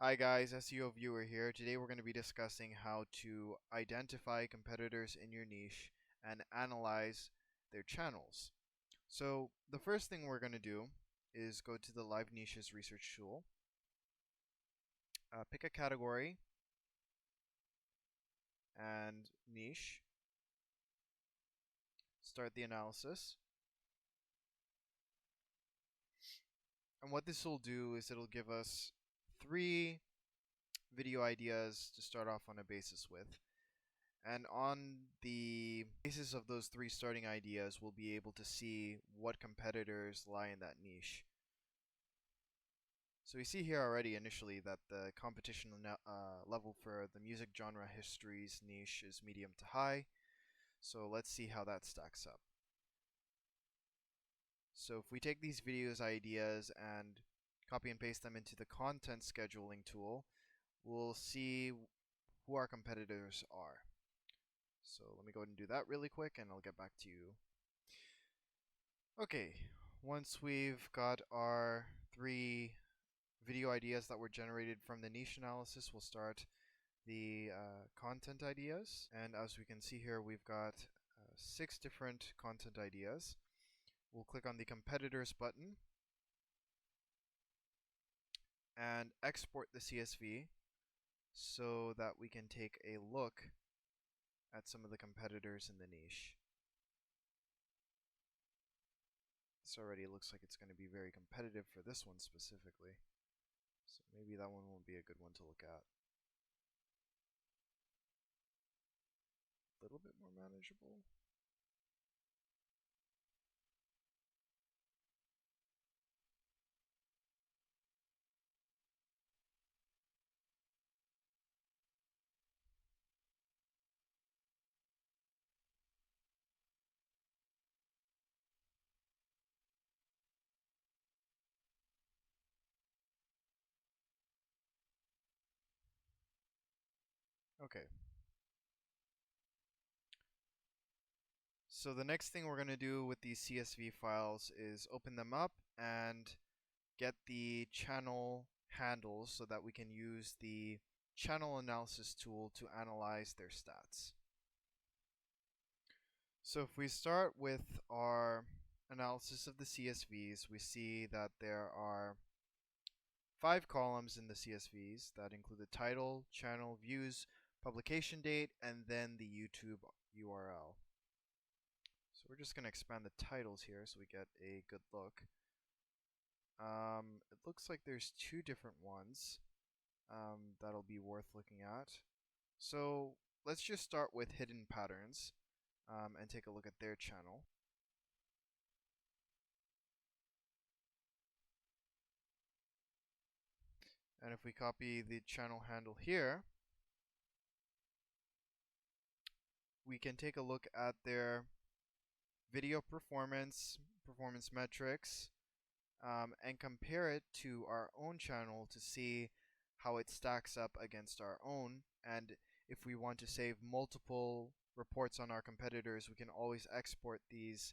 Hi guys, SEO viewer here. Today we're going to be discussing how to identify competitors in your niche and analyze their channels. So the first thing we're going to do is go to the Live Niches research tool, pick a category and niche, start the analysis. And what this will do is it'll give us 3 video ideas to start off on a basis with. And on the basis of those 3 starting ideas, we'll be able to see what competitors lie in that niche. So we see here already initially that the competition level for the music genre histories niche is medium to high. So let's see how that stacks up. So if we take these videos ideas and copy and paste them into the content scheduling tool, we'll see who our competitors are. So let me go ahead and do that really quick and I'll get back to you. Okay, once we've got our 3 video ideas that were generated from the niche analysis, we'll start the content ideas. And as we can see here, we've got 6 different content ideas. We'll click on the competitors button and export the CSV so that we can take a look at some of the competitors in the niche. This already looks like it's going to be very competitive for this one specifically. So maybe that one won't be a good one to look at. A little bit more manageable. Okay. So the next thing we're going to do with these CSV files is open them up and get the channel handles so that we can use the channel analysis tool to analyze their stats. So if we start with our analysis of the CSVs, we see that there are 5 columns in the CSVs that include the title, channel, views, publication date, and then the YouTube URL. So we're just going to expand the titles here so we get a good look. It looks like there's 2 different ones that'll be worth looking at. So let's just start with hidden patterns and take a look at their channel. And if we copy the channel handle here, we can take a look at their video performance metrics, and compare it to our own channel to see how it stacks up against our own. And if we want to save multiple reports on our competitors, we can always export these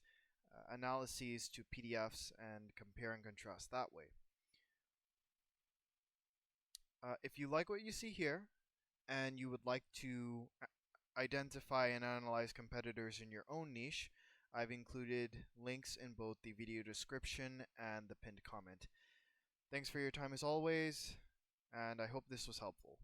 analyses to PDFs and compare and contrast that way. If you like what you see here and you would like to identify and analyze competitors in your own niche, I've included links in both the video description and the pinned comment. Thanks for your time as always, and I hope this was helpful.